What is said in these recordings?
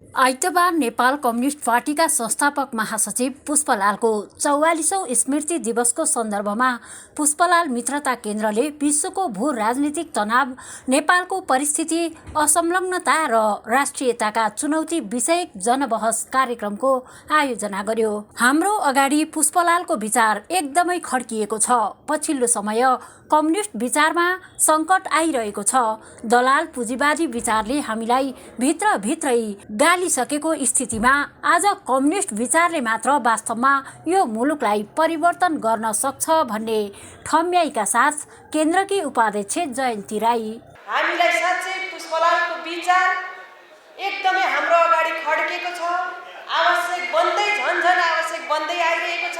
आइतबार नेपाल कम्युनिस्ट पार्टीका संस्थापक महासचिव पुष्पलालको 44औं स्मृति दिवसको सन्दर्भमा पुष्पलाल मित्रता केन्द्रले विश्वको भू राजनीतिक तनाव, नेपालको परिस्थिति, असंलग्नता र राष्ट्रियताका चुनौती विषयक जनबहस कार्यक्रमको आयोजना गर्यो। हाम्रो अगाडि पुष्पलालको विचार एकदमै खड्किएको छ। पछिल्लो समय कम्युनिस्ट विचारमा सङ्कट आइरहेको छ। दलाल पुँजीवादी विचारले हामीलाई भित्रभित्रै गालिसकेको स्थितिमा आज कम्युनिस्ट विचारले मात्र वास्तवमा यो मुलुकलाई परिवर्तन गर्न सक्छ भन्ने ठम्याइका साथ केन्द्रकी उपाध्यक्ष जयन्ती राई, हामीलाई साँच्चै पुष्पलालको विचार एकदमै हाम्रो अगाडि खड्केको छ, आवश्यक बन्दै झन्झन आवश्यक बन्दै आइरहेको छ।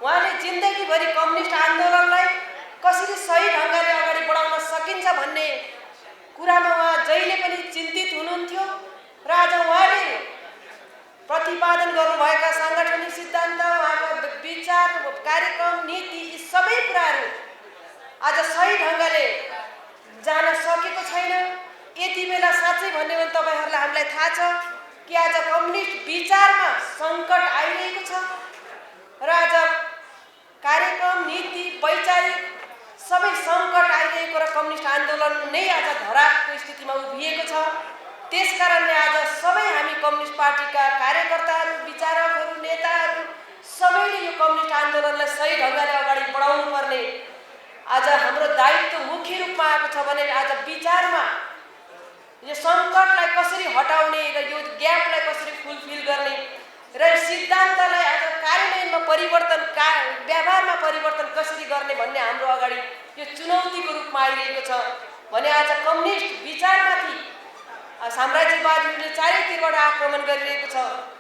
उहाँले जिन्दगीभरि कम्युनिस्ट आन्दोलनलाई कसरी सही ढङ्गले अगाडि बढाउन सकिन्छ भन्ने कुरामा उहाँ जहिले पनि चिन्तित हुनुहुन्थ्यो र आज उहाँले प्रतिपादन गर्नुभएका साङ्गठनिक सिद्धान्त, उहाँको विचार, कार्यक्रम, नीति, यी सबै कुराहरू आज सही ढङ्गले जान सकेको छैन। यति बेला साँच्चै भन्यो भने तपाईँहरूलाई हामीलाई थाहा छ कि आज कम्युनिस्ट विचारमा सङ्कट आइरहेको छ र आज कार्यक्रम, नीति, वैचारिक सबै सङ्कट आइरहेको र कम्युनिस्ट आन्दोलन नै आज धरापको स्थितिमा उभिएको छ। त्यसकारणले आज सबै हामी कम्युनिस्ट पार्टीका कार्यकर्ताहरू, विचारकहरू, नेताहरू सबैले यो कम्युनिस्ट आन्दोलनलाई सही ढङ्गले अगाडि बढाउनु पर्ने आज हाम्रो दायित्व मुख्य रूपमा आएको छ भने आज विचारमा यो सङ्कटलाई कसरी हटाउने र यो ग्यापलाई कसरी फुलफिल गर्ने र सिद्धान्तलाई आज कार्यान्वयनमा परिवर्तन, व्यवहारमा परिवर्तन कसरी गर्ने भन्ने हाम्रो अगाडि यो चुनौतीको रूपमा आइरहेको छ भने आज कम्युनिस्ट विचारमाथि साम्राज्यवादीहरूले चारैतिरबाट आक्रमण गरिरहेको छ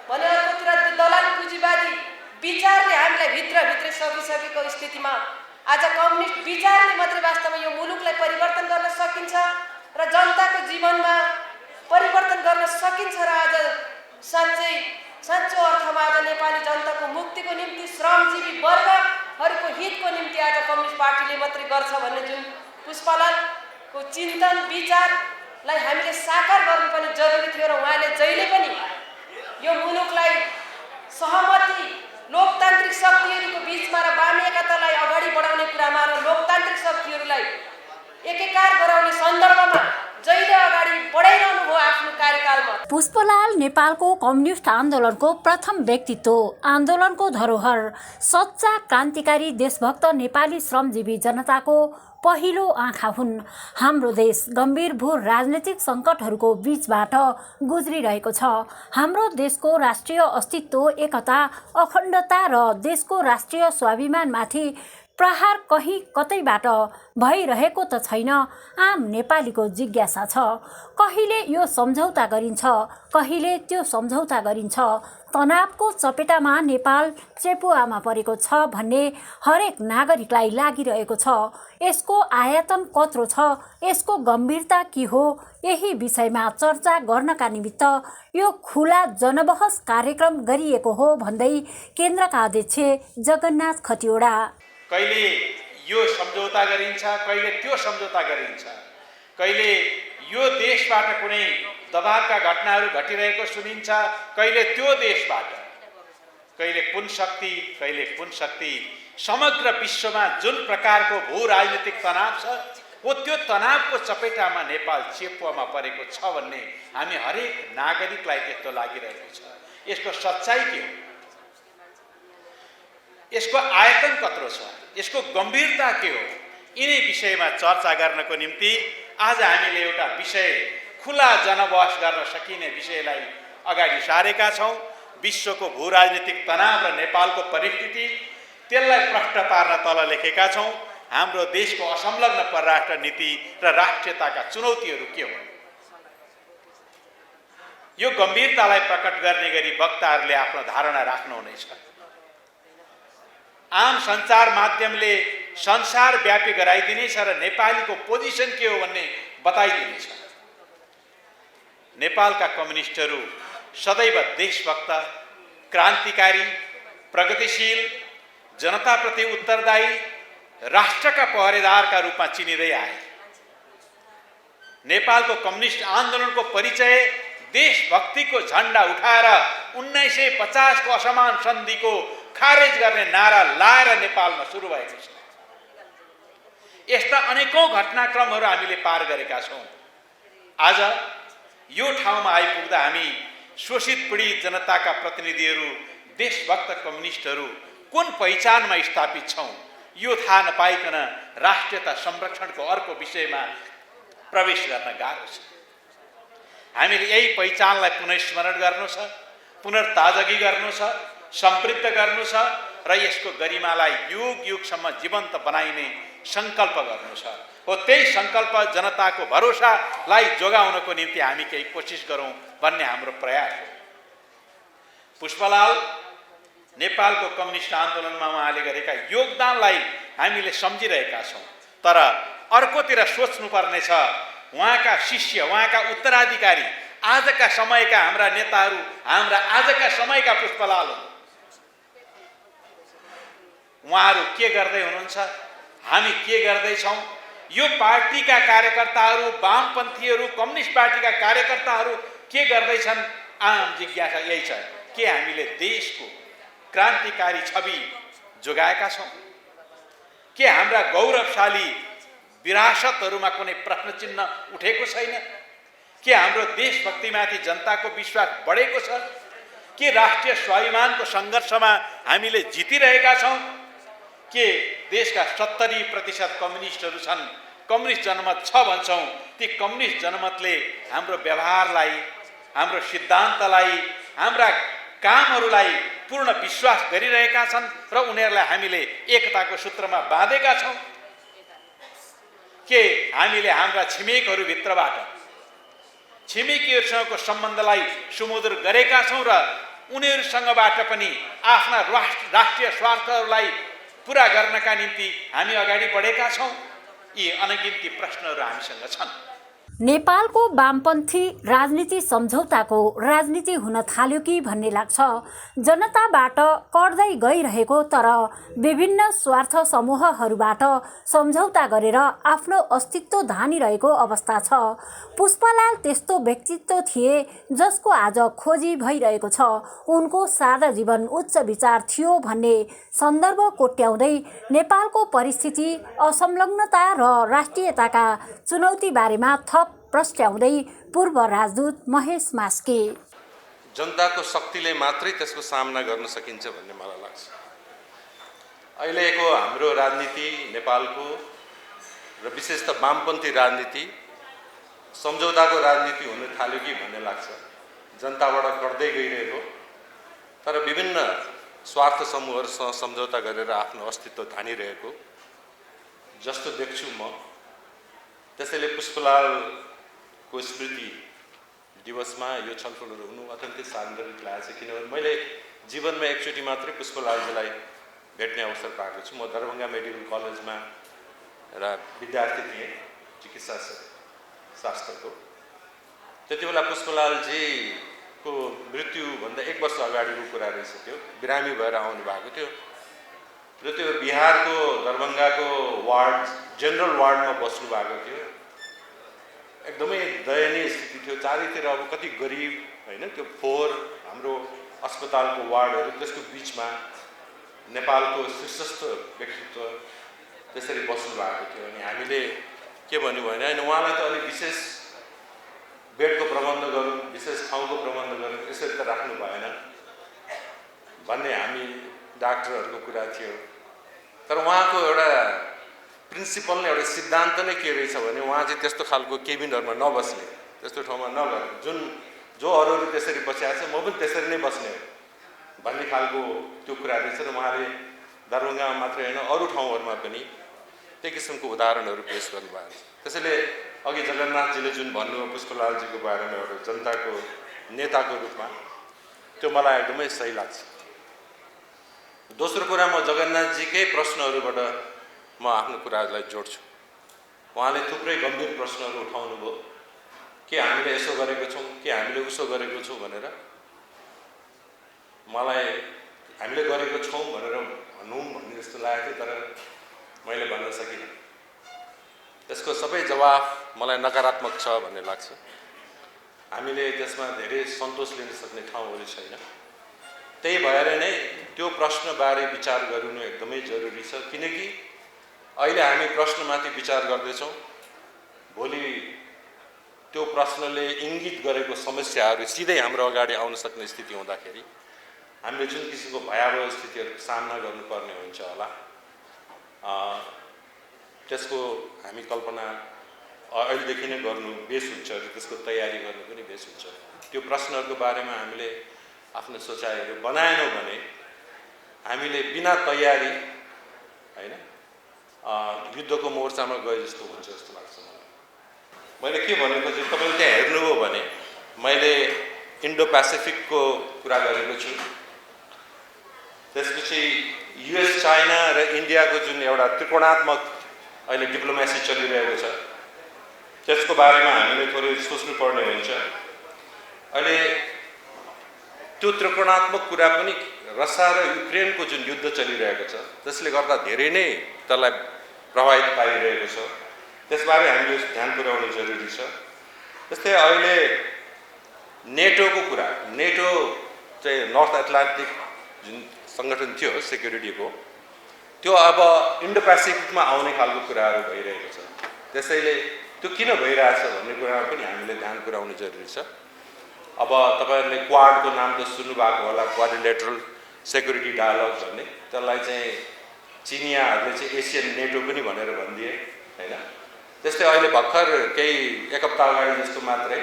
भने अर्कोतिर दलाल पुँजीवादी विचारले हामीलाई भित्रभित्रै सकिसकेको स्थितिमा आज कम्युनिस्ट विचारले मात्रै वास्तवमा यो मुलुकलाई परिवर्तन गर्न सकिन्छ र जनताको जीवनमा परिवर्तन गर्न सकिन्छ र आज साँचो अर्थमा आज नेपाली जनताको मुक्तिको निम्ति श्रमजीवी वर्गहरूको हितको निम्ति आज कम्युनिस्ट पार्टीले मात्रै गर्छ भन्ने जुन पुष्पलालको चिन्तन, विचारलाई हामीले साकार गर्नुपर्ने जरुरी थियो र उहाँले जहिले पनि यो मुलुकलाई सहमति, लोकतान्त्रिक शक्तिहरूको बिचमा र वाम एकतालाई अगाडि बढाउने कुरामा र लोकतान्त्रिक शक्तिहरूलाई एकीकार गराउने सन्दर्भमा जहिले अगाडि बढाइरहनु भयो आफ्नो कार्यकालमा। पुष्पलाल नेपालको कम्युनिस्ट आन्दोलनको प्रथम व्यक्तित्व, आन्दोलनको धरोहर, सच्चा क्रान्तिकारी देशभक्त नेपाली श्रमजीवी जनताको पहिलो आँखा हुन्। हाम्रो देश गम्भीर भू राजनीतिक सङ्कटहरूको बीचबाट गुज्रिरहेको छ। हाम्रो देशको राष्ट्रिय अस्तित्व, एकता, अखण्डता र देशको राष्ट्रिय स्वाभिमानमाथि प्रहार कहीँ कतैबाट भइरहेको त छैन। आम नेपालीको जिज्ञासा छ, कहिले यो सम्झौता गरिन्छ, कहिले त्यो सम्झौता गरिन्छ। तनावको चपेटामा नेपाल चेपुवामा परेको छ भन्ने हरेक नागरिकलाई लागिरहेको छ। यसको आयतन कत्रो छ, यसको गम्भीरता के हो, यही विषयमा चर्चा गर्नका निमित्त यो खुला जनबहस कार्यक्रम गरिएको हो भन्दै केन्द्रका अध्यक्ष जगन्नाथ खतिवडा, कहिले यो सम्झौता गरिन्छ, कहिले त्यो सम्झौता गरिन्छ, कहिले यो देशबाट कुनै दबावका घटनाहरू घटिरहेको सुनिन्छ, कहिले त्यो देशबाट, कहिले कुन शक्ति, कहिले कुन शक्ति। समग्र विश्वमा जुन प्रकारको भू राजनीतिक तनाव छ वो त्यो तनावको चपेटामा नेपाल चेपुवामा परेको छ भन्ने हामी हरेक नागरिकलाई त्यस्तो लागिरहेको छ। यसको सच्चाइ के हो, यसको आयतन कत्रो छ, यसको गम्भीरता के हो, यिनै विषयमा चर्चा गर्नको निम्ति आज हामीले एउटा विषय, खुला जनबहस गर्न सकिने विषयलाई अगाडि सारेका छौँ। विश्वको भू राजनीतिक तनाव र नेपालको परिस्थिति, त्यसलाई प्रष्ट पार्न तल लेखेका छौँ। हाम्रो देशको असंलग्न परराष्ट्र नीति र राष्ट्रियताका चुनौतीहरू के हुन्, यो गम्भीरतालाई प्रकट गर्ने गरी वक्ताहरूले आफ्नो धारणा राख्नुहुनेछ। आम सञ्चार माध्यमले संसारव्यापी गराइदिनेछ र नेपालीको पोजिसन के हो भन्ने बताइदिनेछ। नेपालका कम्युनिस्टहरू सदैव देशभक्त, क्रान्तिकारी, प्रगतिशील, जनताप्रति उत्तरदायी, राष्ट्रका पहरेदारका रूपमा चिनिँदै आए। नेपालको कम्युनिस्ट आन्दोलनको परिचय देशभक्तिको झन्डा उठाएर 1950 को असमान सन्धिको खारेज गर्ने नारा लाएर नेपालमा सुरु भएको छ। यस्ता अनेकौं घटनाक्रमहरू हामीले पार गरेका छौँ। आज यो ठाउँमा आइपुग्दा हामी शोषित पीडित जनताका प्रतिनिधिहरू, देशभक्त कम्युनिस्टहरू कुन पहिचानमा स्थापित छौँ यो थाहा नपाइकन राष्ट्रियता संरक्षणको अर्को विषयमा प्रवेश गर्न गाह्रो छ। हामीले यही पहिचानलाई पुनस्मरण गर्नु छ, पुनर्ताजगी गर्नु छ, समृद्ध गर्नु छ र यसको गरिमालाई युग युगसम्म जीवन्त बनाइने सङ्कल्प गर्नु छ। हो त्यही सङ्कल्प जनताको भरोसालाई जोगाउनको निम्ति हामी केही कोसिस गरौँ भन्ने हाम्रो प्रयास हो। पुष्पलाल नेपालको कम्युनिस्ट आन्दोलनमा उहाँले गरेका योगदानलाई हामीले सम्झिरहेका छौँ, तर अर्कोतिर सोच्नुपर्ने छ उहाँका शिष्य, उहाँका उत्तराधिकारी, आजका समयका हाम्रा नेताहरू, हाम्रा आजका समयका पुष्पलाल उहाँहरू के गर्दै हुनुहुन्छ, हामी के गर्दैछौँ, यो पार्टीका कार्यकर्ताहरू, वामपन्थीहरू, कम्युनिस्ट पार्टीका कार्यकर्ताहरू के गर्दैछन्, आम जिज्ञासा यही छ। के हामीले देशको क्रान्तिकारी छवि जोगाएका छौँ? के हाम्रा गौरवशाली विरासतहरूमा कुनै प्रश्न चिन्ह उठेको छैन? के हाम्रो देशभक्तिमाथि जनताको विश्वास बढेको छ? के राष्ट्रिय स्वाभिमानको सङ्घर्षमा हामीले जितिरहेका छौँ? के देशका 70% कम्युनिस्टहरू छन्, कम्युनिस्ट जनमत छ भन्छौँ, ती कम्युनिस्ट जनमतले हाम्रो व्यवहारलाई, हाम्रो सिद्धान्तलाई, हाम्रा कामहरूलाई पूर्ण विश्वास गरिरहेका छन् र उनीहरूलाई हामीले एकताको सूत्रमा बाँधेका छौँ? के हामीले हाम्रा छिमेकहरूभित्रबाट छिमेकीहरूसँगको सम्बन्धलाई सुमधुर गरेका छौँ र उनीहरूसँगबाट पनि आफ्ना राष्ट्रिय स्वार्थहरूलाई पुरा गर्नका निम्ति हामी अगाडि बढेका छौँ? यी अनगिन्ती प्रश्नहरू हामीसँग छन्। नेपालको वामपन्थी राजनीति सम्झौताको राजनीति हुन थाल्यो कि भन्ने लाग्छ। जनताबाट कर्दै गइरहेको तर विभिन्न स्वार्थ समूहहरूबाट सम्झौता गरेर आफ्नो अस्तित्व धानिरहेको अवस्था छ। पुष्पलाल त्यस्तो व्यक्तित्व थिए जसको आज खोजी भइरहेको छ। उनको सादा जीवन उच्च विचार थियो भन्ने सन्दर्भ कोट्याउँदै नेपालको परिस्थिति, असंलग्नता र राष्ट्रियताका चुनौती बारेमा थप प्रस्ट्याउँदै पूर्व राजदूत महेश मास्के। जनताको शक्तिले मात्रै त्यसको सामना गर्न सकिन्छ भन्ने मलाई लाग्छ। अहिलेको हाम्रो राजनीति नेपालको र विशेषतः वामपन्थी राजनीति सम्झौताको राजनीति हुन थाल्यो कि भन्ने लाग्छ। जनताबाट कर्दै गइरहेको तर विभिन्न स्वार्थ समूहहरूसँग सम्झौता गरेर आफ्नो अस्तित्व धानिरहेको जस्तो देख्छु म। त्यसैले पुष्पलालको स्मृति दिवसमा यो छलफलहरू हुनु अत्यन्तै सान्दर्भिक लागेको छ। किनभने मैले जीवनमा एकचोटि मात्रै पुष्पलालजीलाई भेट्ने अवसर पाएको छु। म दरभङ्गा मेडिकल कलेजमा एउटा विद्यार्थी थिएँ चिकित्सा शास्त्रको। त्यति बेला पुष्पलालजीको मृत्युभन्दा 1 वर्ष अगाडिको कुरा रहेछ। त्यो बिरामी भएर आउनु भएको थियो र त्यो बिहारको दरभङ्गाको वार्ड, जेनरल वार्डमा बस्नु भएको थियो। एकदमै दयनीय स्थिति थियो। चारैतिर अब कति गरिब होइन, त्यो फोहोर, हाम्रो अस्पतालको वार्डहरू, त्यसको बिचमा नेपालको शीर्षस्थ व्यक्तित्व त्यसरी बस्नु भएको थियो। अनि हामीले के भन्यो भने होइन, उहाँलाई त अलिक विशेष बेडको प्रबन्ध गरौँ, विशेष ठाउँको प्रबन्ध गरौँ, यसरी त राख्नु भएन भन्ने हामी डाक्टरहरूको कुरा थियो। तर उहाँको एउटा प्रिन्सिपल नै, एउटा सिद्धान्त नै के रहेछ भने उहाँ चाहिँ त्यस्तो खालको केबिनहरूमा नबस्ने, त्यस्तो ठाउँमा नगर्ने, जो अरूहरू त्यसरी बसिरहेको छ म पनि त्यसरी नै बस्ने हो भन्ने खालको त्यो कुरा रहेछ। र उहाँले दरभङ्गामा मात्रै होइन अरू ठाउँहरूमा पनि त्यही किसिमको उदाहरणहरू पेश गर्नुभएको छ। त्यसैले अघि जगन्नाथजीले जुन भन्नुभयो पुष्पलालजीको बारेमा एउटा जनताको नेताको रूपमा, त्यो मलाई एकदमै सही लाग्छ। दोस्रो कुरा, म जगन्नाथजीकै प्रश्नहरूबाट म आफ्नो कुराहरूलाई जोड्छु। उहाँले थुप्रै गम्भीर प्रश्नहरू उठाउनु भयो। के हामीले यसो गरेको छौँ, के हामीले उसो गरेको छौँ भनेर। मलाई हामीले गरेको छौँ भनेर भनौँ भन्ने जस्तो लागेको थियो, तर मैले भन्न सकिनँ। त्यसको सबै जवाफ मलाई नकारात्मक छ भन्ने लाग्छ। हामीले त्यसमा धेरै सन्तोष लिन सक्ने ठाउँहरू छैन। त्यही भएर नै त्यो प्रश्नबारे विचार गर्नु एकदमै जरुरी छ, किनकि अहिले हामी प्रश्नमाथि विचार गर्दैछौँ, भोलि त्यो प्रश्नले इङ्गित गरेको समस्याहरू सिधै हाम्रो अगाडि आउन सक्ने स्थिति हुँदाखेरि हामीले जुन किसिमको भयावह स्थितिहरूको सामना गर्नुपर्ने हुन्छ होला, त्यसको हामी कल्पना अहिलेदेखि नै गर्नु बेस हुन्छ र त्यसको तयारी गर्नु पनि बेस हुन्छ। त्यो प्रश्नहरूको बारेमा हामीले आफ्नो सोचाइहरू बनाएनौँ भने हामीले बिना तयारी हैन युद्धको मोर्चामा गए जस्तो हुन्छ जस्तो लाग्छ मलाई। मैले के भनेको चाहिँ तपाईँले त्यहाँ हेर्नुभयो भने मैले इन्डो पेसिफिकको कुरा गरेको छु। त्यसपछि युएस, चाइना र इन्डियाको जुन एउटा त्रिकोणात्मक अहिले डिप्लोमेसी चलिरहेको छ, त्यसको बारेमा हामीले थोरै सोच्नुपर्ने हुन्छ। अहिले त्यो त्रिकोणात्मक कुरा पनि रसिया र युक्रेनको जुन युद्ध चलिरहेको छ त्यसले गर्दा धेरै नै त्यसलाई प्रभावित पारिरहेको छ, त्यसबारे हामीले ध्यान पुर्याउनु जरुरी छ। जस्तै अहिले नेटोको कुरा, नेटो चाहिँ नर्थ एटलान्टिक जुन सङ्गठन थियो सेक्युरिटीको, त्यो अब इन्डो पेसिफिकमा आउने खालको कुराहरू भइरहेको छ। त्यसैले त्यो किन भइरहेछ भन्ने कुरामा पनि हामीले ध्यान पुर्याउनु जरुरी छ। अब तपाईँहरूले क्वाडको नाम त सुन्नुभएको होला, क्वाड्रिलेटरल सेक्युरिटी डायलग भन्ने, त्यसलाई चाहिँ चिनियाहरूले चाहिँ एसियन नेटो पनि भनेर भनिदिए हैन। त्यस्तै अहिले भर्खर केही एक हप्ता अगाडि जस्तो मात्रै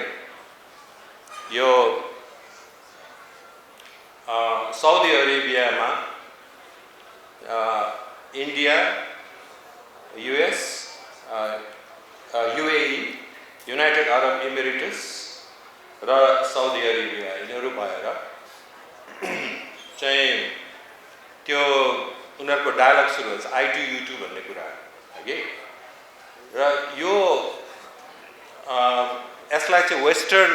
यो साउदी अरेबियामा India, US, UAE, United Arab Emirates र साउदी अरेबिया यिनीहरू भएर चाहिँ त्यो उनीहरूको डायलग सुरु हुन्छ, I2U2 भन्ने कुरा हो कि। र यो यसलाई चाहिँ वेस्टर्न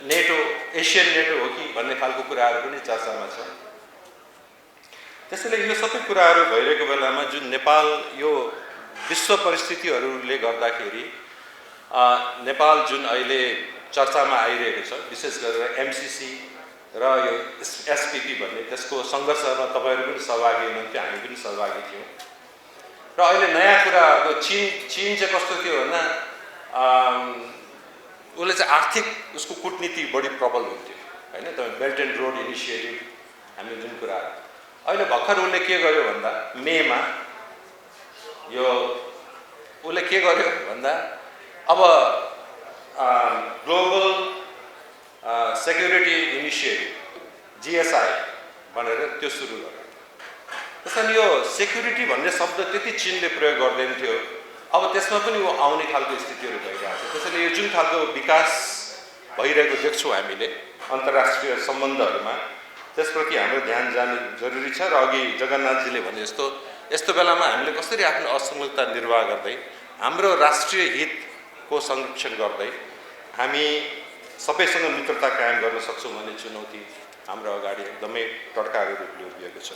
नेटो, एसियन नेटो हो कि भन्ने खालको कुराहरू पनि चर्चामा छ। त्यसैले यो सबै कुराहरू भइरहेको बेलामा जुन नेपाल यो विश्व परिस्थितिहरूले गर्दाखेरि नेपाल जुन अहिले चर्चामा आइरहेको छ, विशेष गरेर एमसिसी र यो एसपिपी भन्ने, त्यसको सङ्घर्षमा तपाईँहरू पनि सहभागी हुनुहुन्थ्यो, हामी पनि सहभागी थियौँ। र अहिले नयाँ कुराहरूको चीन चाहिँ कस्तो थियो भन्दा उसले चाहिँ आर्थिक उसको कूटनीति बढी प्रबल हुन्थ्यो हैन। तपाईँ बेल्ट एन्ड रोड इनिसिएटिभ हामी जुन कुरा, अहिले भर्खर उसले के गर्यो भन्दा मेमा यो उसले के गर्यो भन्दा अब ग्लोबल सेक्युरिटी इनिसिएटिभ GSI भनेर त्यो सुरु गर्यो। त्यसैले यो सेक्युरिटी भन्ने शब्द त्यति चीनले प्रयोग गर्दैन थियो, अब त्यसमा पनि वो आउने खालको स्थितिहरू भइरहेको छ। त्यसैले यो जुन खालको विकास भइरहेको देख्छौँ हामीले अन्तर्राष्ट्रिय सम्बन्धहरूमा, त्यसप्रति हाम्रो ध्यान जानु जरुरी छ। र अघि जगन्नाथजीले भने जस्तो यस्तो बेलामा हामीले कसरी आफ्नो असंलग्नता निर्वाह गर्दै हाम्रो राष्ट्रिय हितको संरक्षण गर्दै हामी सबैसँग मित्रता कायम गर्न सक्छौँ भन्ने चुनौती हाम्रो अगाडि एकदमै टड्काको रूपले उभिएको छ।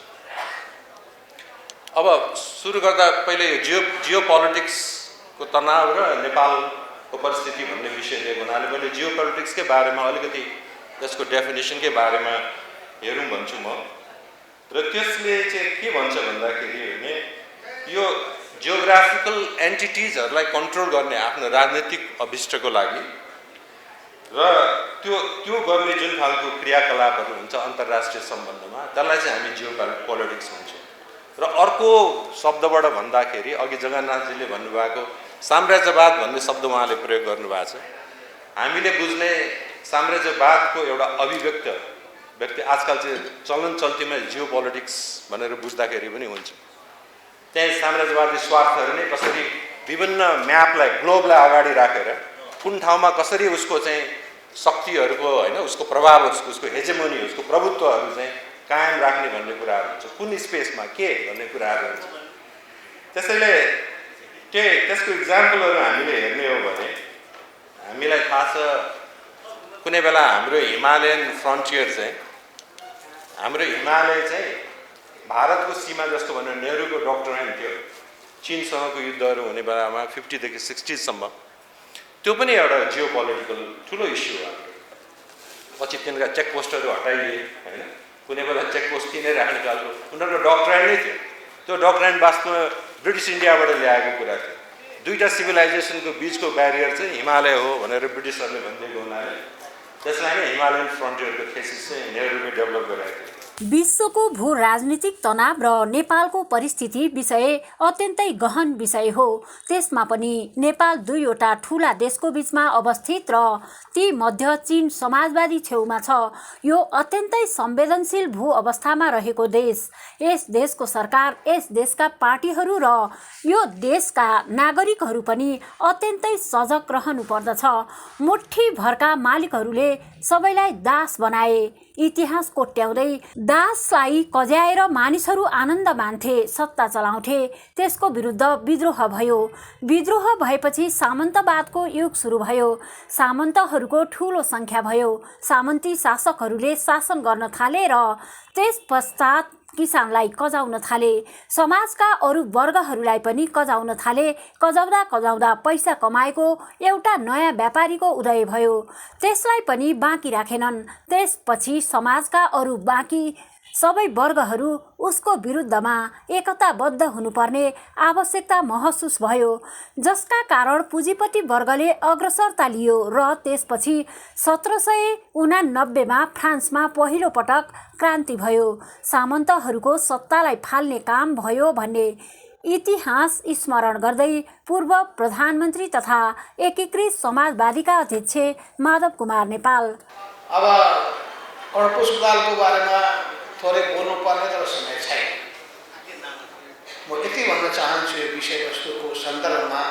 अब सुरु गर्दा पहिले जियो पोलिटिक्सको तनाव र नेपालको परिस्थिति भन्ने विषय लिएको हुनाले मैले जियो पोलिटिक्सकै बारेमा अलिकति त्यसको डेफिनेसनकै बारेमा हेरौँ भन्छु म। र त्यसले चाहिँ के भन्छ भन्दाखेरि भने यो जियोग्राफिकल एन्टिटिजहरूलाई कन्ट्रोल गर्ने आफ्नो राजनीतिक अभिष्टको लागि र त्यो गर्ने जुन खालको क्रियाकलापहरू हुन्छ अन्तर्राष्ट्रिय सम्बन्धमा, त्यसलाई चाहिँ हामी जियो पोलिटिक्स भन्छौँ। र अर्को शब्दबाट भन्दाखेरि अघि जगन्नाथजीले भन्नुभएको साम्राज्यवाद भन्ने शब्द उहाँले प्रयोग गर्नुभएको छ। हामीले बुझ्ने साम्राज्यवादको एउटा व्यक्ति आजकल चाहिँ चलन चल्तीमा जियो पोलिटिक्स भनेर बुझ्दाखेरि पनि हुन्छ। त्यही साम्राज्यवादी स्वार्थहरू नै कसरी विभिन्न म्यापलाई, ग्लोबलाई अगाडि राखेर कुन ठाउँमा कसरी उसको चाहिँ शक्तिहरूको हैन, उसको प्रभाव, उसको हेजेमोनी, उसको प्रभुत्वहरू चाहिँ कायम राख्ने भन्ने कुराहरू हुन्छ, कुन स्पेसमा के भन्ने कुराहरू हुन्छ। त्यसैले त्यसको इक्जाम्पलहरू हामीले हेर्ने हो भने हामीलाई थाहा छ कुनै बेला हाम्रो हिमालयन फ्रन्टियर चाहिँ, हाम्रो हिमालय चाहिँ भारतको सीमा जस्तो भनेर नेहरूको डक्ट्राइन थियो। चीनसँगको युद्धहरू हुने बेलामा 50 देखि 60 सम्म त्यो पनि एउटा जियो पोलिटिकल ठुलो इस्यु हो। पछि तिनका चेकपोस्टहरू हटाइए हैन, कुनै बेला चेकपोस्ट किनेर राख्ने खालको उनीहरूको डक्ट्राइन नै थियो। त्यो डक्ट्राइन वास्तवमा ब्रिटिस इन्डियाबाट ल्याएको कुरा थियो। दुईटा सिभिलाइजेसनको बीचको ब्यारियर चाहिँ हिमालय हो भनेर ब्रिटिसहरूले भनिदिएको हुनाले त्यसलाई नै हिमालयन फ्रन्टियरको थेसिस चाहिँ नेहरूले डेभलप गरेको थियो। विश्वको भू राजनीतिक तनाव र नेपालको परिस्थिति विषय अत्यन्तै गहन विषय हो। त्यसमा पनि नेपाल दुईवटा ठूला देशको बीचमा अवस्थित र ती मध्य चीन समाजवादी छेउमा छ। यो अत्यन्तै संवेदनशील भू अवस्थामा रहेको देश। यस देशको सरकार, यस देशका पार्टीहरू र यो देशका नागरिकहरू पनि अत्यन्तै सजग रहनु पर्दछ। मुट्ठी भरका मालिकहरूले सबैलाई दास बनाए। इतिहास कोट्याउँदै दासलाई कज्याएर मानिसहरू आनन्द मान्थे, सत्ता चलाउँथे। त्यसको विरुद्ध विद्रोह भयो। विद्रोह भएपछि सामन्तवादको युग सुरु भयो। सामन्तहरूको ठूलो संख्या भयो। सामन्ती शासकहरूले शासन गर्न थाले र त्यस पश्चात किसानलाई कजाउन थाले। समाजका अरू वर्गहरूलाई पनि कजाउन थाले। कजाउँदा कजाउँदा पैसा कमाएको एउटा नयाँ व्यापारीको उदय भयो। त्यसलाई पनि बाँकी राखेनन्। त्यसपछि समाजका अरू बाँकी सबै वर्गहरू उसको विरुद्धमा एकताबद्ध हुनुपर्ने आवश्यकता महसुस भयो, जसका कारण पुँजीपति वर्गले अग्रसरता लियो र त्यसपछि 1789 मा फ्रान्समा पहिलो पटक क्रान्ति भयो। सामन्तहरूको सत्तालाई फाल्ने काम भयो भन्ने इतिहास स्मरण गर्दै पूर्व प्रधानमन्त्री तथा एकीकृत समाजवादीका अध्यक्ष माधव कुमार नेपाल। अब कर्पू अस्पतालको बारेमा थोरै बोल्नुपर्ने तर समय छैन। म यति भन्न चाहन्छु यो विषयवस्तुको सन्दर्भमा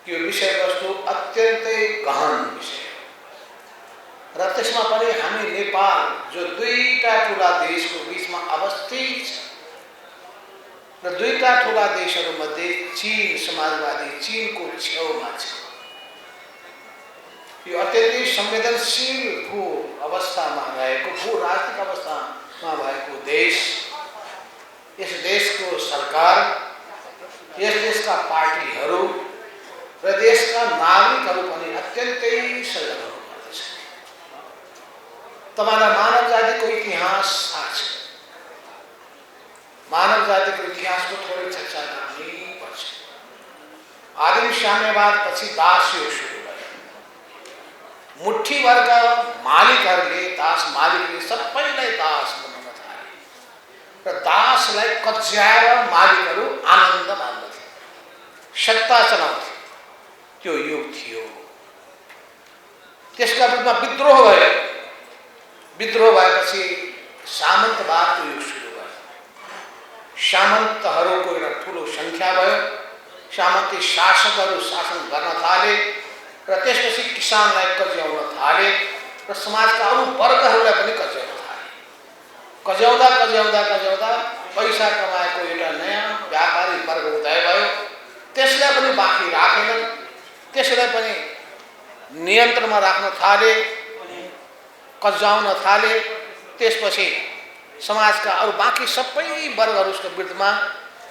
कि यो विषयवस्तु अत्यन्तै गहन विषय हो र त्यसमा पनि हामी नेपाल जो दुईटा ठुला देशको बीचमा अवस्थित छ र दुईटा ठुला देशहरूमध्ये चीन समाजवादी चीनको छेउमा छ। यो अत्यन्तै संवेदनशील भू अवस्थामा रहेको, भू राजनीतिक अवस्थामा भएको देश, यस देशको सरकार, यस देशका पार्टीहरू र देशका नागरिकहरू पनि अत्यन्तै सजग हुनुपर्दछ। तपाईँलाई मानव जातिको इतिहास थाहा छ। मानव जातिको इतिहासको थोरै चर्चा गर्नुपर्छ। आदिम साम्यवाद पछि दास युग सुरु भयो। मुठ्ठीभरका मालिकहरूले, दास मालिकले सबैलाई दास बनाउन थाले र दासलाई कज्याएर मालिकहरू आनन्द मान्दथे, सत्ता चलाउँथे। त्यो युग थियो। त्यसका विरुद्धमा विद्रोह भयो। विद्रोह भएपछि सामन्तवादको युग सुरु भयो। सामन्तहरूको एउटा ठुलो संख्या भयो। सामन्ती शासकहरू शासन गर्न थाले र त्यसपछि किसानलाई कज्याउन थाले र समाजका अरू वर्गहरूलाई पनि कज्याउन थाले। कज्याउँदा कज्याउँदा कज्याउँदा पैसा कमाएको एउटा नयाँ व्यापारी वर्ग उदय भयो। त्यसलाई पनि बाँकी राखेनन्। त्यसलाई पनि नियन्त्रणमा राख्न थाले, कज्याउन थाले। त्यसपछि समाजका अरू बाँकी सबै वर्गहरूको विरुद्धमा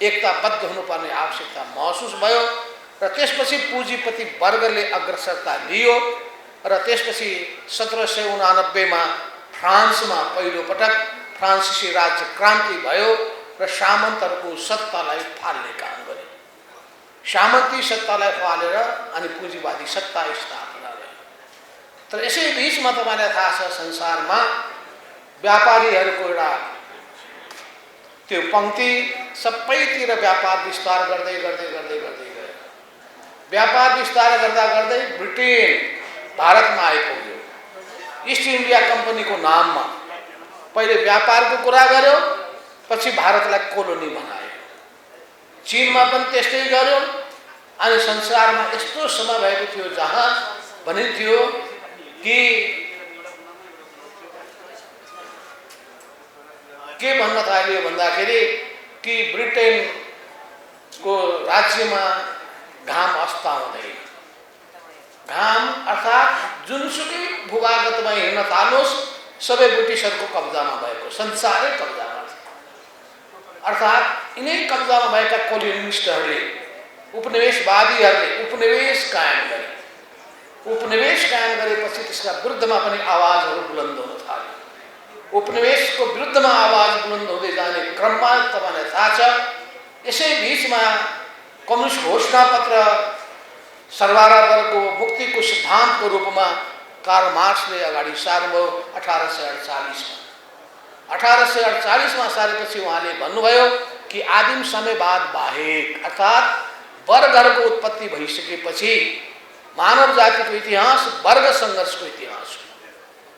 एकताबद्ध हुनुपर्ने आवश्यकता महसुस भयो र त्यसपछि पुँजीपति वर्गले अग्रसरता लियो र त्यसपछि 1789 मा फ्रान्समा पहिलो पटक फ्रान्सिसी राज्य क्रान्ति भयो र सामन्तहरूको सत्तालाई फाल्ने काम गर्यो। सामन्ती सत्तालाई फालेर अनि पुँजीवादी सत्ता स्थापना भयो। तर यसै बीचमा तपाईँलाई थाहा छ संसारमा व्यापारीहरूको एउटा त्यो पंक्ति सबैतिर व्यापार विस्तार गर्दै गर्दै गर्दै गर्दै गयो। व्यापार विस्तार गर्दा गर्दै ब्रिटेन भारतमा आइपुग्यो। इस्ट इन्डिया कम्पनीको नाममा पहिले व्यापारको कुरा गर्यो, पछि भारतलाई कोलोनी बनायो। चीनमा पनि त्यस्तै गर्यो। अनि संसारमा यस्तो समय भएको थियो जहाँ भनिन्थ्यो कि के भन्न थाल्यो भन्दाखेरि कि ब्रिटेनको राज्यमा घाम अस्ताउँदैन। घाम अर्थात् जुनसुकै भूभागमा हिँड्न थाल्नुहोस् सबै ब्रिटिसहरूको कब्जामा भएको, संसारै कब्जामा छ। अर्थात् यिनै कब्जामा भएका कोलोनिस्टहरूले उपनिवेशवादीहरूले उपनिवेश कायम गरे। उपनिवेश कायम गरेपछि त्यसका विरुद्धमा पनि आवाजहरू बुलन्द हुन थाल्यो। उपनिवेशको विरुद्धमा आवाज बुलन्द हुँदै जाने क्रममा तपाईँलाई थाहा छ, यसै बिचमा कम्युनिस्ट घोषणापत्र सर्वहारा वर्गको मुक्तिको सिद्धान्तको रूपमा कार्ल मार्क्सले अगाडि सार्नुभयो 1848 मा। 1848 मा सारेपछि उहाँले भन्नुभयो कि आदिम समयवाद बाहेक अर्थात् वर्गहरूको उत्पत्ति भइसकेपछि मानव जातिको इतिहास वर्ग सङ्घर्षको इतिहास हो।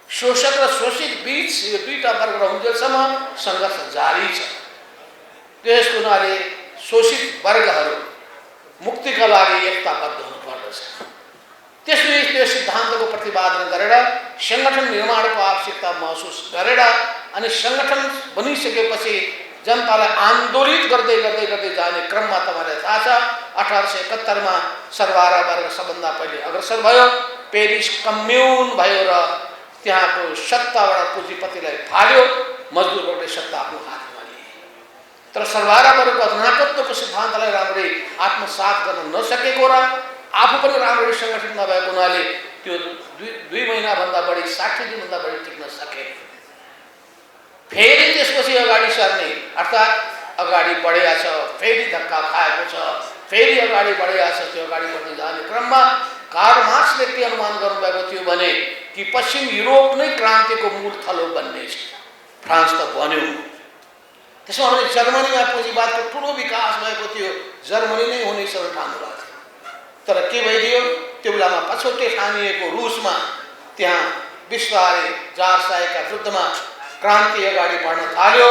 शोषक र शोषित बीच यो दुईटा वर्ग रहन्जेलसम्म सङ्घर्ष जारी छ। त्यसको हुनाले शोषित वर्गहरू मुक्तिका लागि एकताबद्ध हुनुपर्दछ। त्यसैले त्यो सिद्धान्तको प्रतिपादन गरेर सङ्गठन निर्माणको आवश्यकता महसुस गरेर अनि सङ्गठन बनिसकेपछि जनतालाई आन्दोलित गर्दै गर्दै गर्दै जाने क्रममा तपाईँलाई थाहा छ 1871 मा सर्वहारा वर्ग सबभन्दा पहिले अग्रसर भयो। पेरिस कम्युन भयो र त्यहाँको सत्ताबाट पुँजीपतिलाई फाल्यो, मजदुरहरूले सत्ता आफ्नो हातमा लिए। तर सर्वहारा वर्गको अधिनायकत्वको सिद्धान्तलाई राम्ररी आत्मसात गर्न नसकेको र आफू पनि राम्ररी सङ्गठित नभएको हुनाले त्यो दुई महिनाभन्दा बढी 60 दिनभन्दा बढी टिक्न सकेन। फेरि त्यसपछि अगाडि सर्ने अर्थात् अगाडि बढेको छ, फेरि धक्का खाएको छ, फेरि अगाडि बढेको छ। त्यो अगाडि बढ्दै जाने क्रममा कार्ल मार्क्सले के अनुमान गर्नुभएको थियो भने कि पश्चिम युरोप नै क्रान्तिको मूल थलो बन्नेछ। फ्रान्स त बन्यो, त्यसमा भने जर्मनीमा पुँजीवादको ठुलो विकास भएको थियो, जर्मनी नै हुने सबै ठान्नुभएको थियो। तर के भइदियो, त्यो बेलामा पछौटे ठानिएको रुसमा त्यहाँ बिस्तारै जारशाहीका विरुद्धमा क्रान्ति अगाडि बढ्न थाल्यो।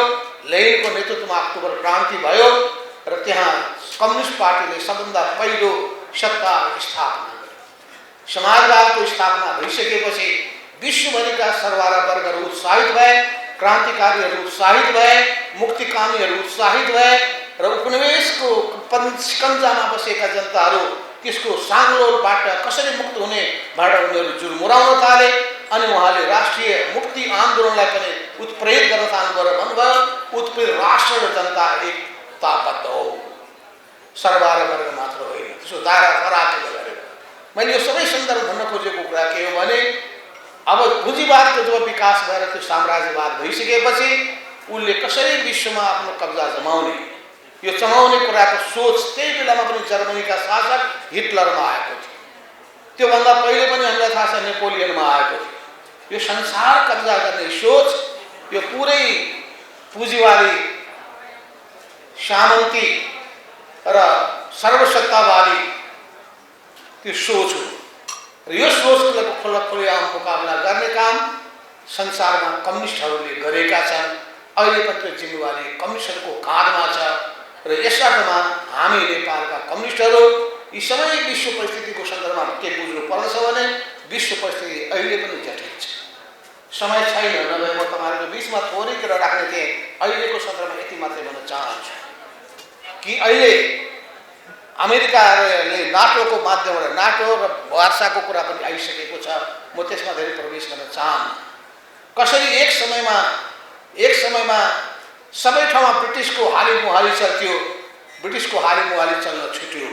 लेनिनको नेतृत्वमा अक्टोबर क्रान्ति भयो र त्यहाँ कम्युनिस्ट पार्टीले सबभन्दा पहिलो सत्ता स्थापना गर्यो। समाजवादको स्थापना भइसकेपछि विश्वभरिका सर्वहारा वर्गहरू उत्साहित भए, क्रान्तिकारीहरू उत्साहित भए, मुक्तिकामीहरू उत्साहित भए र उपनिवेशको शिकन्जामा बसेका जनताहरू त्यसको साङ्लोलबाट कसरी मुक्त हुने बाट उनीहरू जुर्मुराउन थाले। अनि उहाँले राष्ट्रिय मुक्ति आन्दोलनलाई पनि उत्प्रेरित गर्न थाल्नुभयो र भन्नुभयो उत्प्रेरित राष्ट्र र जनता एकताबद्ध हो, सर्वहारा वर्ग मात्र होइन। त्यसो दायरा फराकिलो गरेर मैले यो सबै सन्दर्भ भन्न खोजेको कुरा के हो भने अब पुँजीवादको जब विकास भएर त्यो साम्राज्यवाद भइसकेपछि उसले कसरी विश्वमा आफ्नो कब्जा जमाउने, यो चलाउने कुराको सोच त्यही बेलामा पनि जर्मनीका शासक हिटलरमा आएको थियो। त्योभन्दा पहिले पनि हामीलाई थाहा छ नेपोलियनमा आएको थियो। यो संसार कब्जा गर्ने सोच यो पुरै पुँजीवादी सामन्ती र सर्वसत्तावादी त्यो सोच हो र यो सोचलाई खुल्लाम मुकाबला गर्ने काम संसारमा कम्युनिस्टहरूले गरेका छन्। अहिले पनि त्यो जिम्मेवारी कम्युनिस्टहरूको काँधमा छ र यस अर्थमा हामी नेपालका कम्युनिस्टहरू यी सबै विश्व परिस्थितिको सन्दर्भमा के बुझ्नु पर्दछ भने विश्व परिस्थिति अहिले पनि जटिल छ। समय छैन, नभए म तपाईँहरूको बिचमा थोरै कुरा राख्ने थिएँ। अहिलेको सन्दर्भमा यति मात्रै भन्न चाहन्छु कि अहिले अमेरिकाले नाटोको माध्यमबाट नाटो र वार्साको कुरा पनि आइसकेको छ। म त्यसमा धेरै प्रवेश गर्न चाहन्न। कसरी एक समयमा सबै ठाउँमा ब्रिटिसको हालिमुहाली चल्थ्यो, ब्रिटिसको हालिमुहाली चल्न छुट्यो।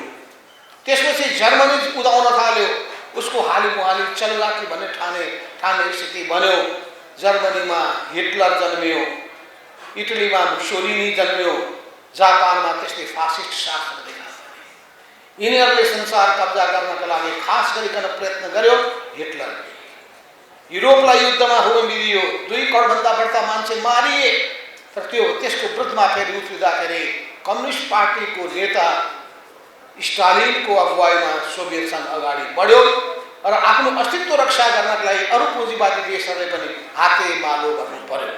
त्यसपछि जर्मनी उदाउन थाल्यो, उसको हालिमुहाली चल्ला कि भन्ने ठाने स्थिति बन्यो। जर्मनीमा हिटलर जन्मियो, इटलीमा मुसोलिनी जन्मियो, जापानमा त्यस्तै फासिस्ट शासन देखा परे। यिनीहरूले संसार कब्जा गर्नका लागि खास गरिकन प्रयत्न गर्यो हिटलरले। युरोपलाई युद्धमा हुमिदियो, 2 करोडभन्दा बढ्ता मान्छे मारिए। तर त्यसको विरुद्धमा फेरि उत्रिँदाखेरि कम्युनिस्ट पार्टीको नेता स्टालिनको अगुवाईमा सोभियत सङ्घ अगाडि बढ्यो र आफ्नो अस्तित्व रक्षा गर्नका लागि अरू पुँजीवादी देशहरूले पनि हातेमालो गर्नु पर्यो।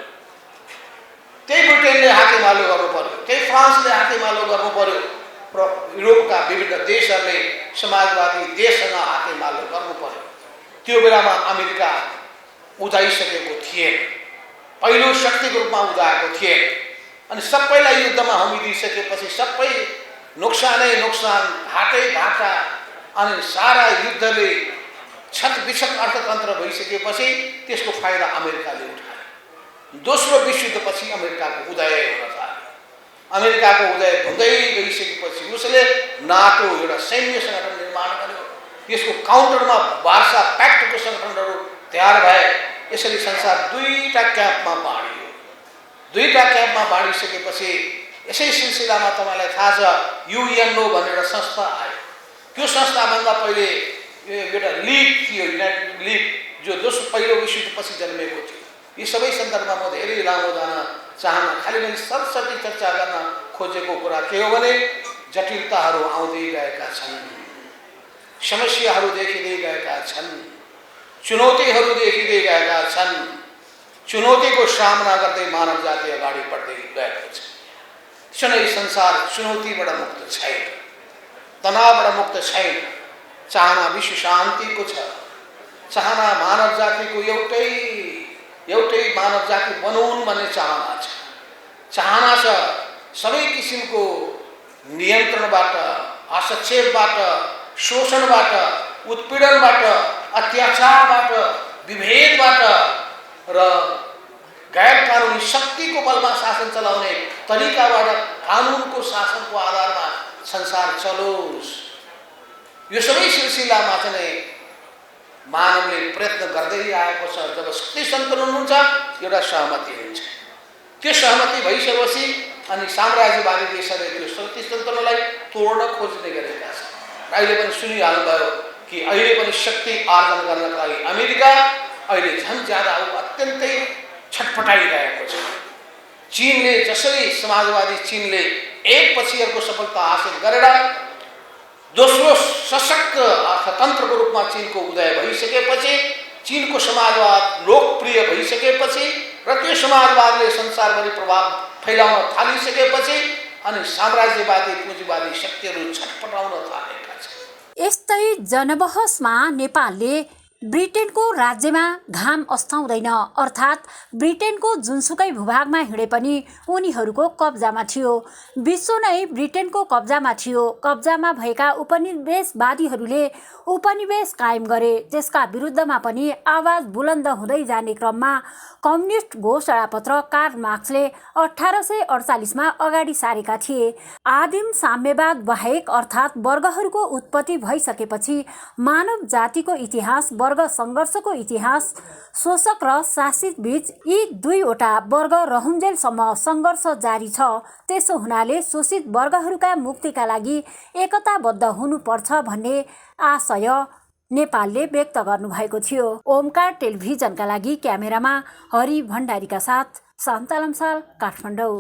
त्यही ब्रिटेनले हातेमालो गर्नु पर्यो, त्यही फ्रान्सले हातेमालो गर्नु पर्यो र युरोपका विभिन्न देशहरूले समाजवादी देशसँग हातेमालो गर्नु पर्यो। त्यो बेलामा अमेरिका उदाइसकेको थिएन, पहिलो शक्तिको रूपमा उदाएको थिएन। अनि सबैलाई युद्धमा हमिदिसकेपछि सबै नोक्सानै नोक्सान, घाटै घाटा अनि सारा युद्धले छतबिछत अर्थतन्त्र भइसकेपछि त्यसको फाइदा अमेरिकाले उठायो। दोस्रो विश्वयुद्धपछि अमेरिकाको उदय हुन थाल्यो अमेरिकाको उदय हुँदै गइसकेपछि उसले नाटो एउटा सैन्य सङ्गठन निर्माण गर्यो। यसको काउन्टरमा वार्सा प्याक्टको सङ्गठनहरू तयार भए। यसरी संसार दुईटा क्याम्पमा बाँडियो। दुईटा क्याम्पमा बाँडिसकेपछि यसै सिलसिलामा तपाईँलाई थाहा छ युएनओ भनेर संस्था आयो। त्यो संस्थाभन्दा पहिले एउटा लिग थियो, युनाइटेड लिग, जो पहिलो विश्वयुद्धपछि जन्मेको थियो। यी सबै सन्दर्भमा म धेरै लामो जान चाहन्न। खालि मैले सरसर्ती चर्चा गर्न खोजेको कुरा के हो भने जटिलताहरू आउँदै गएका छन्, समस्याहरू देखिँदै गएका छन्, चुनौतीहरू देखिँदै गएका छन्। चुनौतीको सामना गर्दै मानव जाति अगाडि बढ्दै गएको छ। त्यसैले संसार चुनौतीबाट मुक्त छैन, तनावबाट मुक्त छैन। चाहना विश्व शान्तिको छ, चाहना मानव जातिको एउटै मानव जाति बनौन् भन्ने चाहना छ। चाहना छ सबै किसिमको नियन्त्रणबाट, हस्तक्षेपबाट, शोषणबाट, उत्पीडनबाट, अत्याचारबाट, विभेदबाट र गैर कानुनी शक्तिको बलमा शासन चलाउने तरिकाबाट कानुनको शासनको आधारमा संसार चलोस्। यो सबै सिलसिलामा चाहिँ मानवले प्रयत्न गर्दै आएको छ। जब शक्ति सन्तुलन हुन्छ एउटा सहमति हुन्छ। त्यो सहमति भइसकेपछि अनि साम्राज्यवादी देशहरूले त्यो शक्ति सन्तुलनलाई तोड्न खोज्ने गरेका छन्। अहिले पनि सुनिहाल्नुभयो कि अहिले पनि शक्ति आर्जन गर्नका लागि अमेरिका अहिले झन् ज्यादा अत्यन्तै छटपटाइरहेको छ। चीनले जसरी समाजवादी चीनले एकपछि अर्को सफलता हासिल गरेर दोस्रो सशक्त अर्थतन्त्रको रूपमा चीनको उदय भइसकेपछि, चीनको समाजवाद लोकप्रिय भइसकेपछि र त्यो समाजवादले संसारभरि प्रभाव फैलाउन थालिसकेपछि अनि साम्राज्यवादी पुँजीवादी शक्तिहरू छटपटाउन थालेका छन्। यस्तै जनबहसमा नेपालले ब्रिटेनको राज्यमा घाम अस्ताउँदैन, अर्थात् ब्रिटेनको जुनसुकै भूभागमा हिँडे पनि उनीहरूको कब्जामा थियो। विश्व नै ब्रिटेनको कब्जामा थियो। कब्जामा भएका उपनिवेशवादीहरूले उपनिवेश कायम गरे। त्यसका विरुद्धमा पनि आवाज बुलन्द हुँदै जाने क्रममा कम्युनिस्ट घोषणापत्र कार्ल मार्क्सले 1848मा अगाडि सारेका थिए। आदिम साम्यवाद बाहेक अर्थात् वर्गहरूको उत्पत्ति भइसकेपछि मानव जातिको इतिहास वर्ग सङ्घर्षको इतिहास, शोषक र शासित बीच यी दुईवटा वर्ग रहुन्जेलसम्म सङ्घर्ष जारी छ। त्यसो हुनाले शोषित वर्गहरूका मुक्तिका लागि एकताबद्ध हुनुपर्छ भन्ने आशय नेपालले व्यक्त गर्नुभएको थियो। ओमकार टेलिभिजनका लागि क्यामेरामा हरि भण्डारीका साथ शान्ता लम्साल, काठमाडौँ।